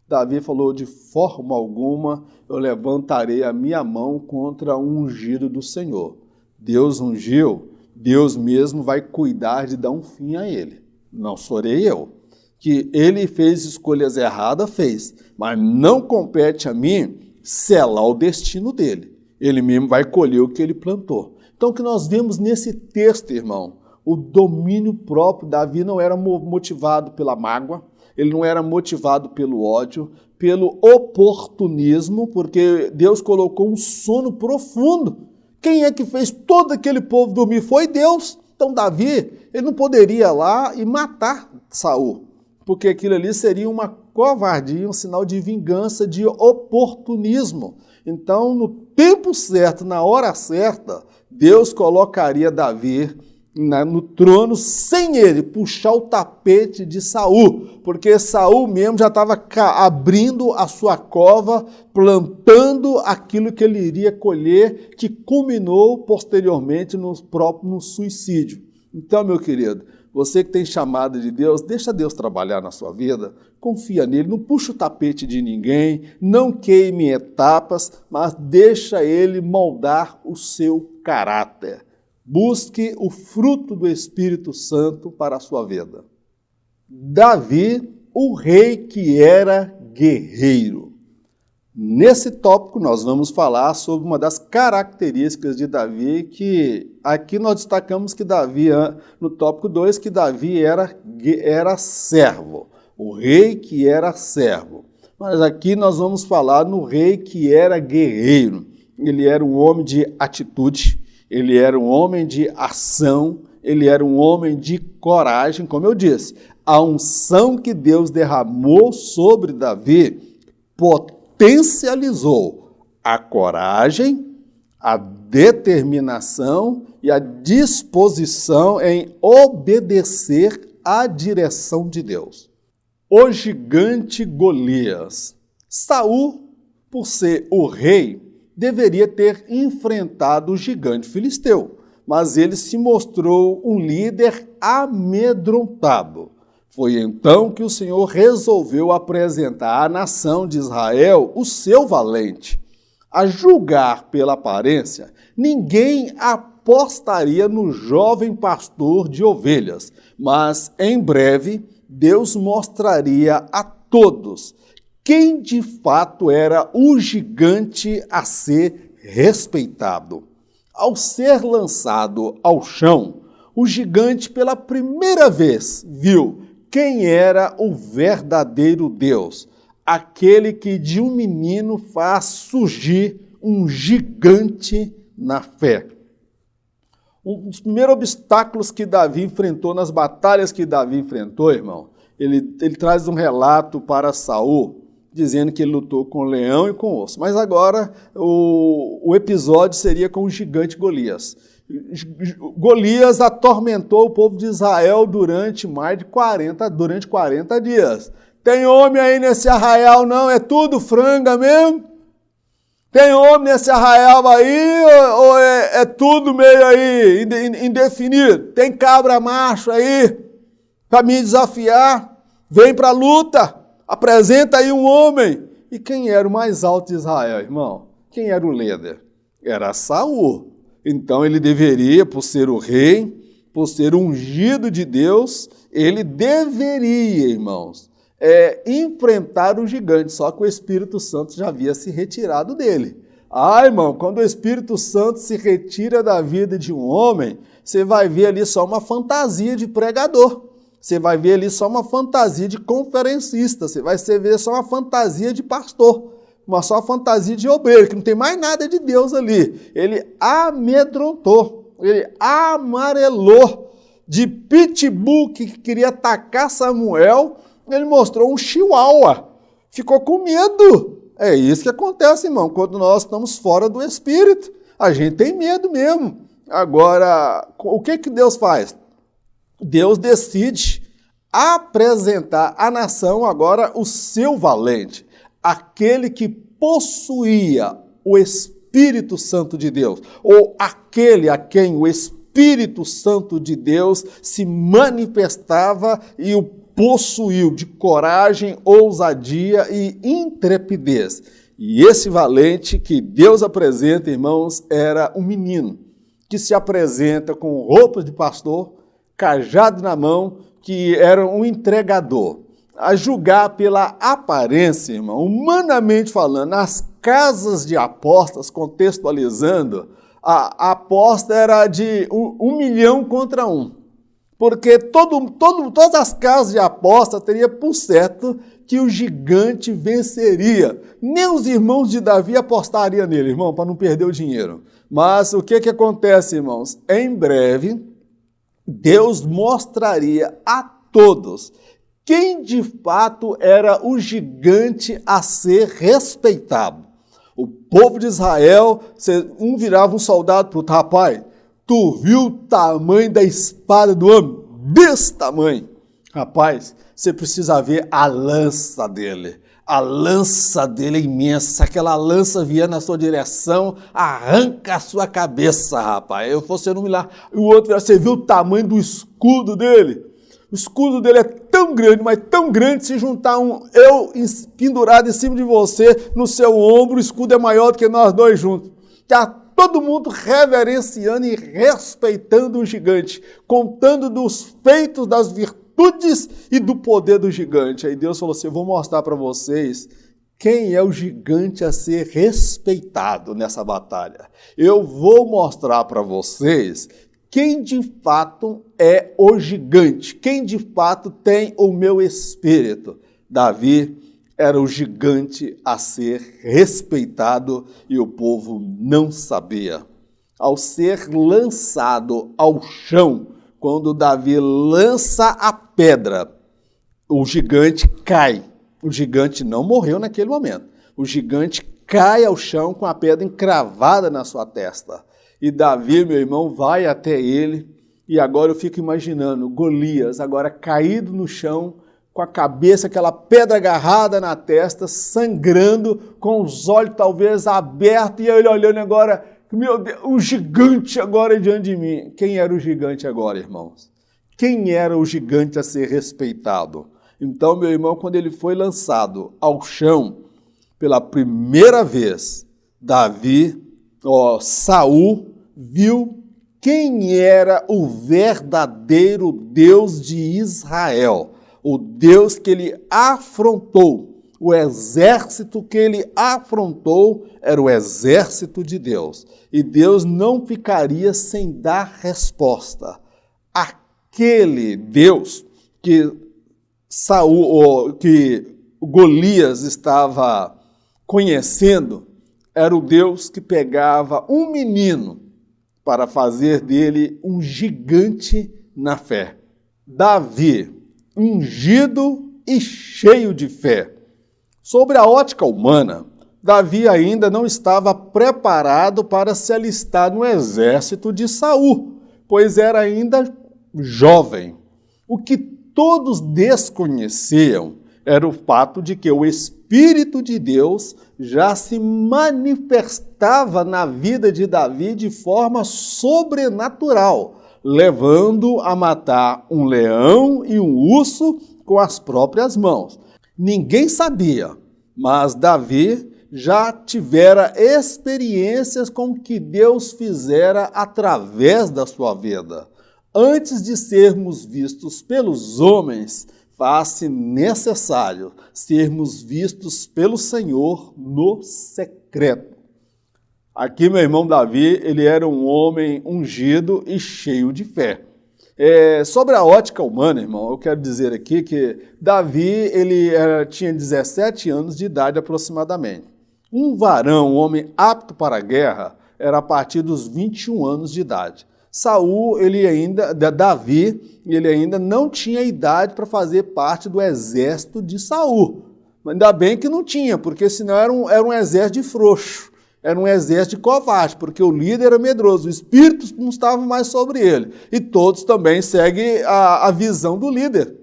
Davi falou: de forma alguma eu levantarei a minha mão contra o ungido do Senhor. Deus ungiu, Deus mesmo vai cuidar de dar um fim a ele. Não serei eu. Que ele fez escolhas erradas, fez. Mas não compete a mim selar o destino dele. Ele mesmo vai colher o que ele plantou. Então o que nós vemos nesse texto, irmão, o domínio próprio. Davi não era motivado pela mágoa, ele não era motivado pelo ódio, pelo oportunismo, porque Deus colocou um sono profundo. Quem é que fez todo aquele povo dormir? Foi Deus. Então Davi, ele não poderia ir lá e matar Saul, porque aquilo ali seria uma covardia, um sinal de vingança, de oportunismo. Então, no tempo certo, na hora certa, Deus colocaria Davi no trono sem ele puxar o tapete de Saul, porque Saul mesmo já estava abrindo a sua cova, plantando aquilo que ele iria colher, que culminou posteriormente no suicídio. Então, meu querido, você que tem chamada de Deus, deixa Deus trabalhar na sua vida, confia nele, não puxa o tapete de ninguém, não queime etapas, mas deixa ele moldar o seu caráter. Busque o fruto do Espírito Santo para a sua vida. Davi, o rei que era guerreiro. Nesse tópico nós vamos falar sobre uma das características de Davi, que aqui nós destacamos que Davi, no tópico 2, que Davi era servo. O rei que era servo. Mas aqui nós vamos falar no rei que era guerreiro. Ele era um homem de atitude, ele era um homem de ação, ele era um homem de coragem, como eu disse. A unção que Deus derramou sobre Davi potencializou a coragem, a determinação e a disposição em obedecer à direção de Deus. O gigante Golias. Saul, por ser o rei, deveria ter enfrentado o gigante filisteu, mas ele se mostrou um líder amedrontado. Foi então que o Senhor resolveu apresentar à nação de Israel o seu valente. A julgar pela aparência, ninguém apostaria no jovem pastor de ovelhas, mas em breve Deus mostraria a todos quem de fato era o gigante a ser respeitado. Ao ser lançado ao chão, o gigante pela primeira vez viu quem era o verdadeiro Deus, aquele que de um menino faz surgir um gigante na fé. Um dos primeiros obstáculos que Davi enfrentou, nas batalhas que Davi enfrentou, irmão, ele traz um relato para Saul, dizendo que ele lutou com leão e com osso. Mas agora o episódio seria com o gigante Golias. Golias atormentou o povo de Israel durante 40 dias. Tem homem aí nesse arraial não? É tudo franga mesmo? Tem homem nesse arraial aí ou é tudo meio aí indefinido? Tem cabra macho aí para me desafiar? Vem para a luta, apresenta aí um homem. E quem era o mais alto de Israel, irmão? Quem era o líder? Era Saul. Então ele deveria, por ser o rei, por ser ungido de Deus, ele deveria, irmãos, enfrentar o gigante, só que o Espírito Santo já havia se retirado dele. Ah, irmão, quando o Espírito Santo se retira da vida de um homem, você vai ver ali só uma fantasia de pregador. Você vai ver ali só uma fantasia de conferencista, você vai ver só uma fantasia de pastor, só uma fantasia de obreiro, que não tem mais nada de Deus ali. Ele amedrontou, ele amarelou. De pitbull que queria atacar Samuel, ele mostrou um chihuahua. Ficou com medo. É isso que acontece, irmão, quando nós estamos fora do Espírito. A gente tem medo mesmo. Agora, o que Deus faz? Deus decide apresentar à nação agora o seu valente, aquele que possuía o Espírito Santo de Deus, ou aquele a quem o Espírito Santo de Deus se manifestava e o possuiu de coragem, ousadia e intrepidez. E esse valente que Deus apresenta, irmãos, era um menino que se apresenta com roupas de pastor, cajado na mão, que era um entregador. A julgar pela aparência, irmão, humanamente falando, nas casas de apostas, contextualizando, a aposta era de 1 milhão contra 1. Porque todas as casas de aposta teriam por certo que o gigante venceria. Nem os irmãos de Davi apostariam nele, irmão, para não perder o dinheiro. Mas o que acontece, irmãos? Em breve, Deus mostraria a todos quem de fato era o gigante a ser respeitado. O povo de Israel, um virava um soldado para o outro: rapaz, tu viu o tamanho da espada do homem? Desse tamanho. Rapaz, você precisa ver a lança dele. A lança dele é imensa. Se aquela lança vier na sua direção, arranca a sua cabeça, rapaz. Você não me lá. O outro, você viu o tamanho do escudo dele? O escudo dele é tão grande, mas tão grande, se juntar eu pendurado em cima de você, no seu ombro, o escudo é maior do que nós dois juntos. Está todo mundo reverenciando e respeitando o gigante, contando dos feitos, das virtudes e do poder do gigante. Aí Deus falou assim: eu vou mostrar para vocês quem é o gigante a ser respeitado nessa batalha. Eu vou mostrar para vocês quem de fato é o gigante, quem de fato tem o meu espírito. Davi era o gigante a ser respeitado e o povo não sabia. Ao ser lançado ao chão, quando Davi lança a pedra, o gigante cai. O gigante não morreu naquele momento. O gigante cai ao chão com a pedra encravada na sua testa. E Davi, meu irmão, vai até ele, e agora eu fico imaginando Golias, agora caído no chão, com a cabeça, aquela pedra agarrada na testa, sangrando, com os olhos talvez abertos, e ele olhando agora, meu Deus, o gigante agora é diante de mim. Quem era o gigante agora, irmãos? Quem era o gigante a ser respeitado? Então, meu irmão, quando ele foi lançado ao chão, pela primeira vez, Saul viu quem era o verdadeiro Deus de Israel, o Deus que ele afrontou. O exército que ele afrontou era o exército de Deus. E Deus não ficaria sem dar resposta. Aquele Deus que Golias estava conhecendo era o Deus que pegava um menino para fazer dele um gigante na fé. Davi, ungido e cheio de fé. Sobre a ótica humana, Davi ainda não estava preparado para se alistar no exército de Saul, pois era ainda jovem. O que todos desconheciam era o fato de que o Espírito de Deus já se manifestava na vida de Davi de forma sobrenatural, levando a matar um leão e um urso com as próprias mãos. Ninguém sabia, mas Davi já tivera experiências com o que Deus fizera através da sua vida. Antes de sermos vistos pelos homens, faz-se necessário sermos vistos pelo Senhor no secreto. Aqui, meu irmão Davi, ele era um homem ungido e cheio de fé. Sobre a ótica humana, irmão, eu quero dizer aqui que Davi ele tinha 17 anos de idade aproximadamente. Um varão, um homem apto para a guerra, era a partir dos 21 anos de idade. Davi, ele ainda não tinha idade para fazer parte do exército de Saul. Ainda bem que não tinha, porque senão era um exército de frouxo, era um exército de covarde, porque o líder era medroso, o espírito não estava mais sobre ele. E todos também seguem a visão do líder.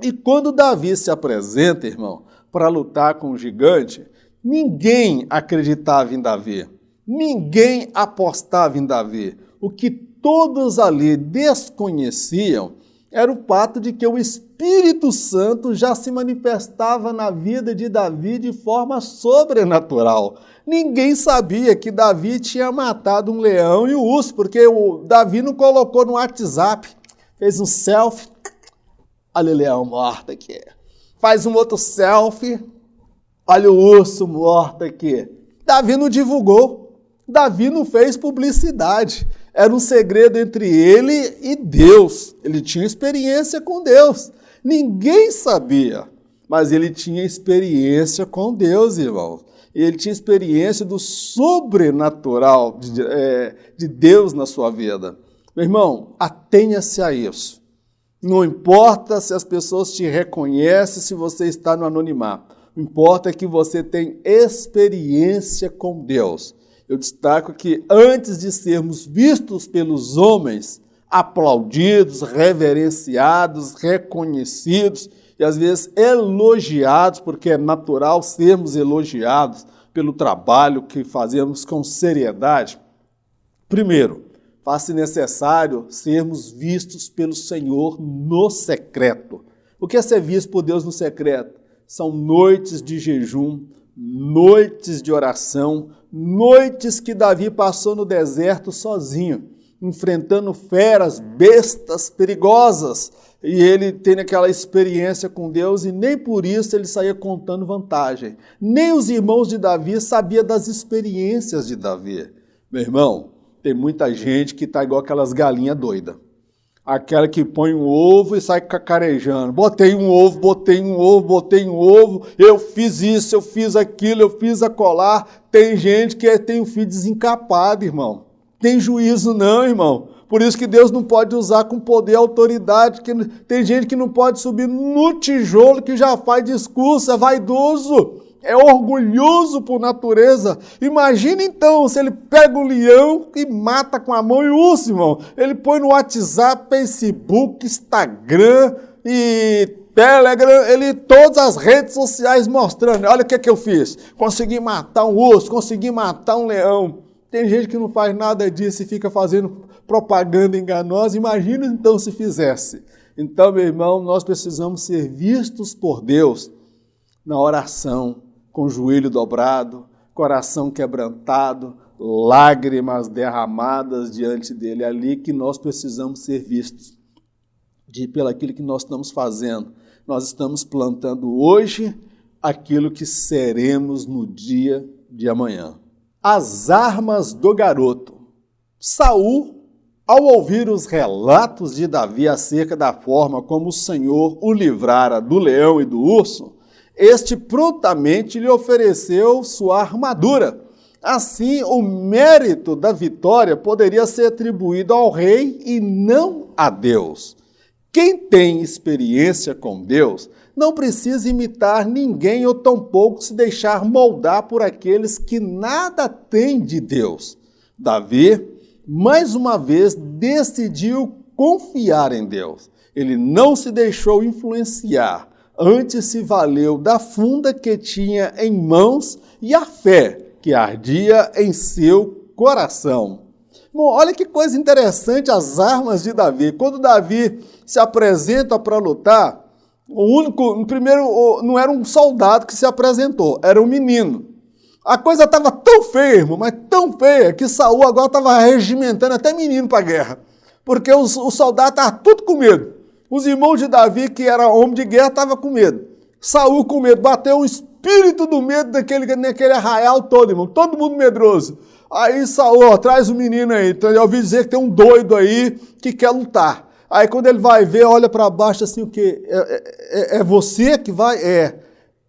E quando Davi se apresenta, irmão, para lutar com o gigante, ninguém acreditava em Davi, ninguém apostava em Davi. O que todos ali desconheciam era o fato de que o Espírito Santo já se manifestava na vida de Davi de forma sobrenatural. Ninguém sabia que Davi tinha matado um leão e um urso, porque o Davi não colocou no WhatsApp, fez um selfie, olha o leão morto aqui. Faz um outro selfie, olha o urso morto aqui. Davi não divulgou, Davi não fez publicidade. Era um segredo entre ele e Deus. Ele tinha experiência com Deus. Ninguém sabia, mas ele tinha experiência com Deus, irmãos. Ele tinha experiência do sobrenatural de Deus na sua vida. Meu irmão, atenha-se a isso. Não importa se as pessoas te reconhecem, se você está no anonimato. O que importa é que você tem experiência com Deus. Eu destaco que antes de sermos vistos pelos homens, aplaudidos, reverenciados, reconhecidos e às vezes elogiados, porque é natural sermos elogiados pelo trabalho que fazemos com seriedade. Primeiro, faz-se necessário sermos vistos pelo Senhor no secreto. O que é ser visto por Deus no secreto? São noites de jejum, noites de oração, noites que Davi passou no deserto sozinho, enfrentando feras, bestas perigosas, e ele tem aquela experiência com Deus e nem por isso ele saía contando vantagem. Nem os irmãos de Davi sabiam das experiências de Davi. Meu irmão, tem muita gente que está igual aquelas galinhas doidas. Aquela que põe um ovo e sai cacarejando. Botei um ovo, eu fiz isso, eu fiz aquilo, eu fiz acolá. Tem gente que tem o filho desencapado, irmão. Tem juízo não, irmão. Por isso que Deus não pode usar com poder e autoridade. Tem gente que não pode subir no tijolo que já faz discurso, é vaidoso. É orgulhoso por natureza. Imagina então se ele pega o leão e mata com a mão e o urso, irmão. Ele põe no WhatsApp, Facebook, Instagram e Telegram, todas as redes sociais mostrando. Olha o que eu fiz. Consegui matar um urso, consegui matar um leão. Tem gente que não faz nada disso e fica fazendo propaganda enganosa. Imagina então se fizesse. Então, meu irmão, nós precisamos ser vistos por Deus na oração, com o joelho dobrado, coração quebrantado, lágrimas derramadas diante dele. É ali que nós precisamos ser vistos pelaquilo que nós estamos fazendo. Nós estamos plantando hoje aquilo que seremos no dia de amanhã. As armas do garoto. Saul, ao ouvir os relatos de Davi acerca da forma como o Senhor o livrara do leão e do urso, este prontamente lhe ofereceu sua armadura. Assim, o mérito da vitória poderia ser atribuído ao rei e não a Deus. Quem tem experiência com Deus não precisa imitar ninguém ou tampouco se deixar moldar por aqueles que nada têm de Deus. Davi, mais uma vez, decidiu confiar em Deus. Ele não se deixou influenciar. Antes se valeu da funda que tinha em mãos e a fé que ardia em seu coração. Bom, olha que coisa interessante as armas de Davi. Quando Davi se apresenta para lutar, primeiro não era um soldado que se apresentou, era um menino. A coisa estava tão feia, irmão, mas tão feia, que Saul agora estava regimentando até menino para a guerra. Porque os soldados estavam tudo com medo. Os irmãos de Davi, que era homem de guerra, estavam com medo. Saul com medo, bateu o espírito do medo naquele arraial todo, irmão. Todo mundo medroso. Aí Saul, traz o menino aí. Então, eu ouvi dizer que tem um doido aí que quer lutar. Aí quando ele vai ver, olha para baixo assim, o quê? É você que vai? É.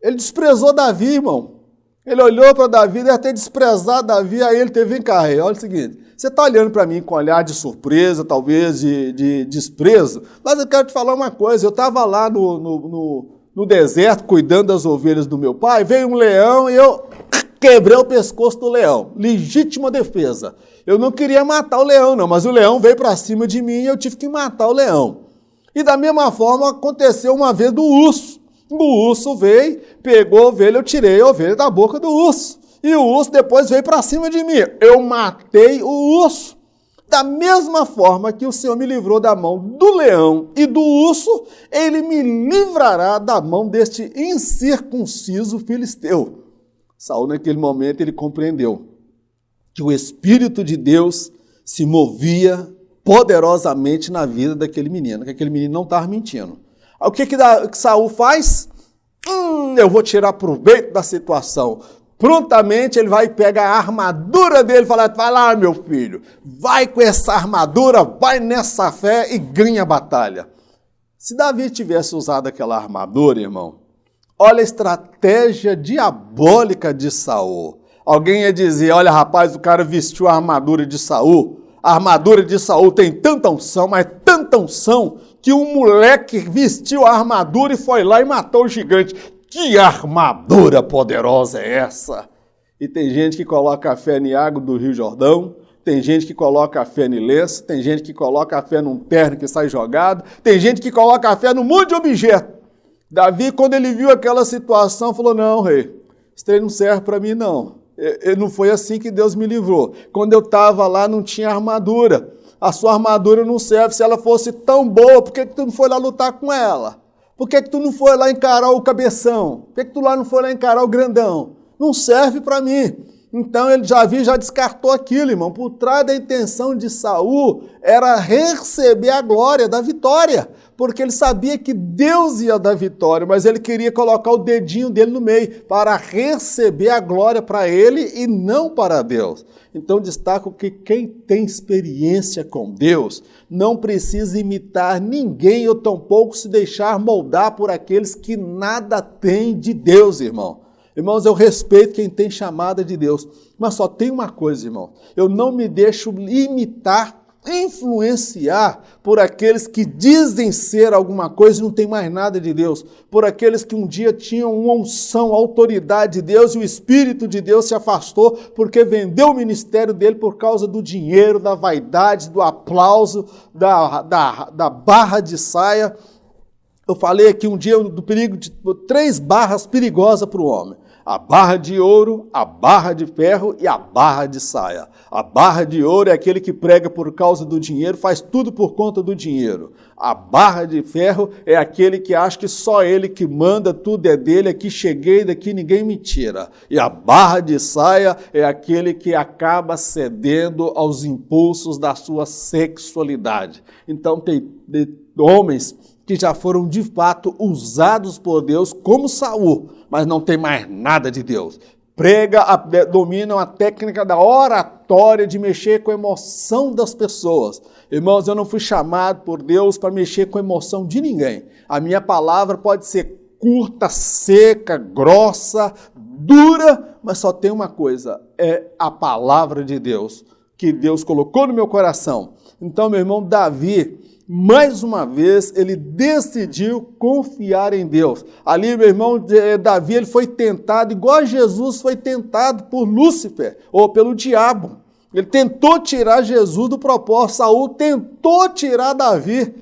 Ele desprezou Davi, irmão. Ele olhou para Davi, deve ter desprezado Davi, aí ele teve, vem cá, rei, olha o seguinte, você está olhando para mim com um olhar de surpresa, talvez de desprezo, mas eu quero te falar uma coisa, eu estava lá no deserto, cuidando das ovelhas do meu pai, veio um leão e eu quebrei o pescoço do leão, legítima defesa. Eu não queria matar o leão, não, mas o leão veio para cima de mim e eu tive que matar o leão. E da mesma forma aconteceu uma vez do urso. O urso veio, pegou a ovelha, eu tirei a ovelha da boca do urso. E o urso depois veio para cima de mim. Eu matei o urso. Da mesma forma que o Senhor me livrou da mão do leão e do urso, ele me livrará da mão deste incircunciso filisteu. Saul, naquele momento, ele compreendeu que o Espírito de Deus se movia poderosamente na vida daquele menino, que aquele menino não estava mentindo. O que Saul faz? Eu vou tirar proveito da situação. Prontamente ele vai pegar a armadura dele e falar, vai lá, meu filho, vai com essa armadura, vai nessa fé e ganha a batalha. Se Davi tivesse usado aquela armadura, irmão, olha a estratégia diabólica de Saul. Alguém ia dizer, olha rapaz, o cara vestiu a armadura de Saul. A armadura de Saul tem tanta unção, mas tanta unção, que um moleque vestiu a armadura e foi lá e matou o gigante. Que armadura poderosa é essa? E tem gente que coloca a fé em água do Rio Jordão, tem gente que coloca a fé em lenço, tem gente que coloca a fé num terno que sai jogado, tem gente que coloca a fé num monte de objeto. Davi, quando ele viu aquela situação, falou, não, rei, esse trem não serve para mim, não. Não foi assim que Deus me livrou. Quando eu estava lá, não tinha armadura. A sua armadura não serve. Se ela fosse tão boa, por que tu não foi lá lutar com ela? Por que tu não foi lá encarar o cabeção? Por que tu lá não foi lá encarar o grandão? Não serve para mim. Então ele já descartou aquilo, irmão. Por trás da intenção de Saul era receber a glória da vitória, porque ele sabia que Deus ia dar vitória, mas ele queria colocar o dedinho dele no meio para receber a glória para ele e não para Deus. Então destaco que quem tem experiência com Deus não precisa imitar ninguém ou tampouco se deixar moldar por aqueles que nada têm de Deus, irmão. Irmãos, eu respeito quem tem chamada de Deus, mas só tem uma coisa, irmão, eu não me deixo imitar, influenciar por aqueles que dizem ser alguma coisa e não tem mais nada de Deus, por aqueles que um dia tinham uma unção, autoridade de Deus e o Espírito de Deus se afastou porque vendeu o ministério dele por causa do dinheiro, da vaidade, do aplauso, da barra de saia. Eu falei aqui um dia do perigo de 3 barras perigosas para o homem. A barra de ouro, a barra de ferro e a barra de saia. A barra de ouro é aquele que prega por causa do dinheiro, faz tudo por conta do dinheiro. A barra de ferro é aquele que acha que só ele que manda, tudo é dele, aqui cheguei, daqui ninguém me tira. E a barra de saia é aquele que acaba cedendo aos impulsos da sua sexualidade. Então tem homens que já foram de fato usados por Deus como Saul, mas não tem mais nada de Deus. Dominam a técnica da oratória, de mexer com a emoção das pessoas. Irmãos, eu não fui chamado por Deus para mexer com a emoção de ninguém. A minha palavra pode ser curta, seca, grossa, dura, mas só tem uma coisa, é a palavra de Deus, que Deus colocou no meu coração. Então, meu irmão Davi, mais uma vez, ele decidiu confiar em Deus. Ali, meu irmão, Davi, ele foi tentado, igual Jesus foi tentado por Lúcifer, ou pelo diabo. Ele tentou tirar Jesus do propósito. Saul tentou tirar Davi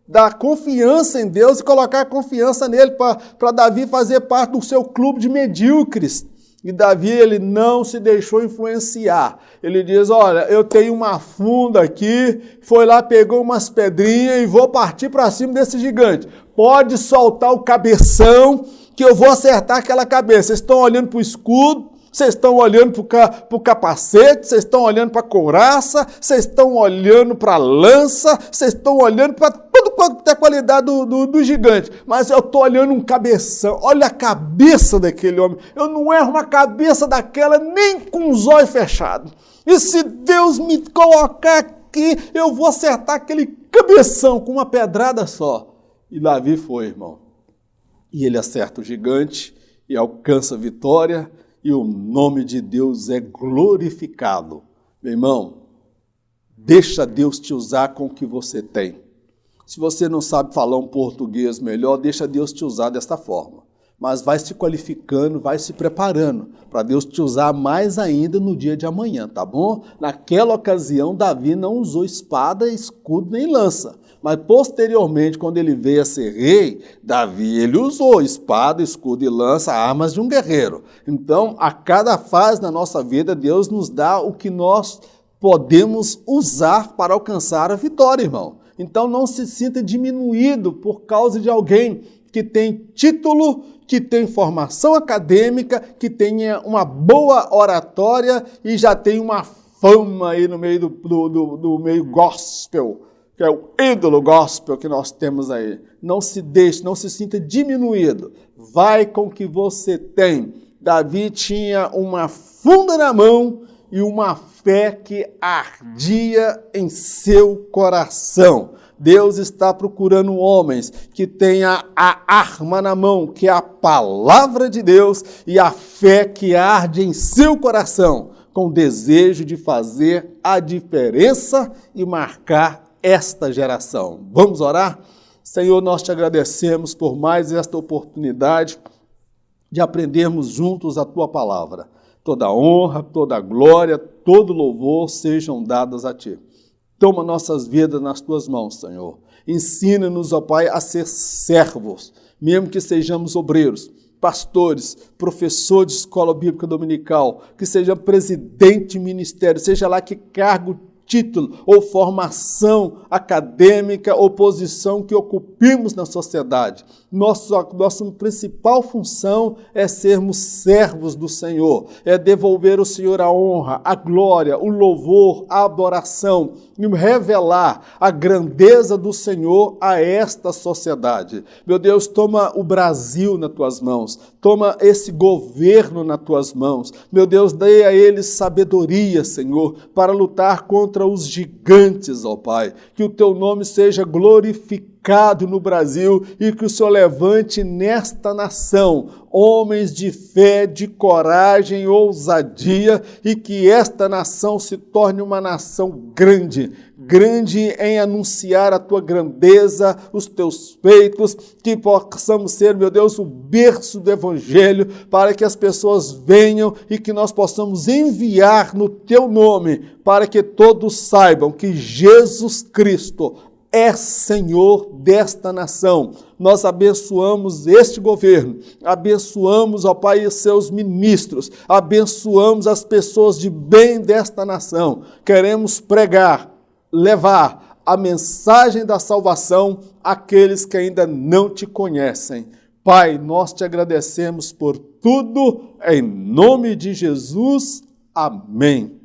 da confiança em Deus e colocar a confiança nele para Davi fazer parte do seu clube de medíocres. E Davi, ele não se deixou influenciar. Ele diz, olha, eu tenho uma funda aqui, foi lá, pegou umas pedrinhas e vou partir para cima desse gigante. Pode soltar o cabeção que eu vou acertar aquela cabeça. Vocês estão olhando para o escudo, vocês estão olhando para o capacete, vocês estão olhando para a couraça, vocês estão olhando para a lança, vocês estão olhando para tudo quanto é qualidade do gigante. Mas eu estou olhando um cabeção. Olha a cabeça daquele homem. Eu não erro uma cabeça daquela nem com os olhos fechados. E se Deus me colocar aqui, eu vou acertar aquele cabeção com uma pedrada só. E Davi foi, irmão. E ele acerta o gigante e alcança a vitória e o nome de Deus é glorificado. Meu irmão, deixa Deus te usar com o que você tem. Se você não sabe falar um português melhor, deixa Deus te usar desta forma. Mas vai se qualificando, vai se preparando para Deus te usar mais ainda no dia de amanhã, tá bom? Naquela ocasião, Davi não usou espada, escudo nem lança. Mas posteriormente, quando ele veio a ser rei, Davi ele usou espada, escudo e lança, armas de um guerreiro. Então, a cada fase na nossa vida, Deus nos dá o que nós podemos usar para alcançar a vitória, irmão. Então, não se sinta diminuído por causa de alguém que tem título, que tem formação acadêmica, que tenha uma boa oratória e já tem uma fama aí no meio do meio gospel, que é o ídolo gospel que nós temos aí. Não se deixe, não se sinta diminuído. Vai com o que você tem. Davi tinha uma funda na mão e uma fé que ardia em seu coração. Deus está procurando homens que tenham a arma na mão, que é a palavra de Deus e a fé que arde em seu coração, com o desejo de fazer a diferença e marcar esta geração. Vamos orar? Senhor, nós te agradecemos por mais esta oportunidade de aprendermos juntos a tua palavra. Toda honra, toda glória, todo louvor sejam dadas a ti. Toma nossas vidas nas tuas mãos, Senhor. Ensina-nos, ó Pai, a ser servos, mesmo que sejamos obreiros, pastores, professor de escola bíblica dominical, que seja presidente de ministério, seja lá que cargo, título ou formação acadêmica ou posição que ocupemos na sociedade. Nossa principal função é sermos servos do Senhor, é devolver ao Senhor a honra, a glória, o louvor, a adoração e revelar a grandeza do Senhor a esta sociedade. Meu Deus, toma o Brasil nas tuas mãos, toma esse governo nas tuas mãos. Meu Deus, dê a eles sabedoria, Senhor, para lutar contra os gigantes, ó Pai. Que o teu nome seja glorificado no Brasil e que o Senhor levante nesta nação homens de fé, de coragem, ousadia e que esta nação se torne uma nação grande em anunciar a tua grandeza, os teus feitos, que possamos ser, meu Deus, o berço do Evangelho para que as pessoas venham e que nós possamos enviar no teu nome para que todos saibam que Jesus Cristo é Senhor desta nação. Nós abençoamos este governo, abençoamos, ó Pai, os seus ministros, abençoamos as pessoas de bem desta nação. Queremos pregar, levar a mensagem da salvação àqueles que ainda não te conhecem. Pai, nós te agradecemos por tudo, em nome de Jesus. Amém.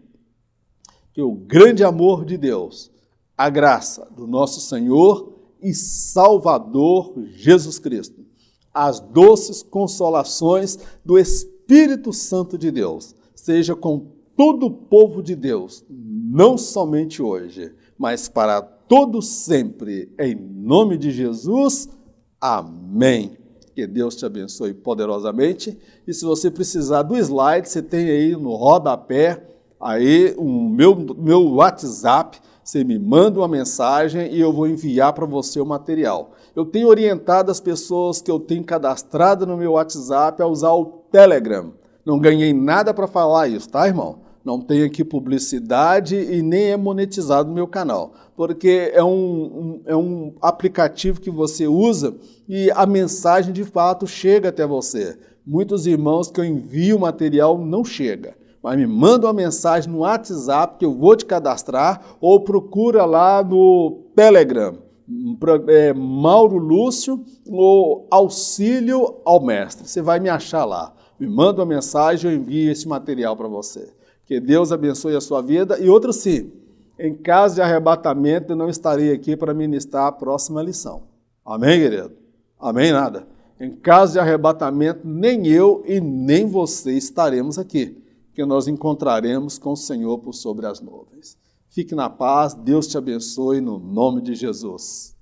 Que o grande amor de Deus, a graça do nosso Senhor e Salvador Jesus Cristo, as doces consolações do Espírito Santo de Deus, seja com todo o povo de Deus, não somente hoje, mas para todos sempre, em nome de Jesus. Amém. Que Deus te abençoe poderosamente. E se você precisar do slide, você tem aí no rodapé aí o meu WhatsApp. Você me manda uma mensagem e eu vou enviar para você o material. Eu tenho orientado as pessoas que eu tenho cadastrado no meu WhatsApp a usar o Telegram. Não ganhei nada para falar isso, tá, irmão? Não tem aqui publicidade e nem é monetizado no meu canal, porque é um aplicativo que você usa e a mensagem de fato chega até você. Muitos irmãos que eu envio material não chega. Mas me manda uma mensagem no WhatsApp que eu vou te cadastrar ou procura lá no Telegram, Mauro Lúcio ou Auxílio ao Mestre. Você vai me achar lá. Me manda uma mensagem e eu envio esse material para você. Que Deus abençoe a sua vida. E outro sim, em caso de arrebatamento, eu não estarei aqui para ministrar a próxima lição. Amém, querido? Amém, nada. Em caso de arrebatamento, nem eu e nem você estaremos aqui, que nós encontraremos com o Senhor por sobre as nuvens. Fique na paz, Deus te abençoe no nome de Jesus.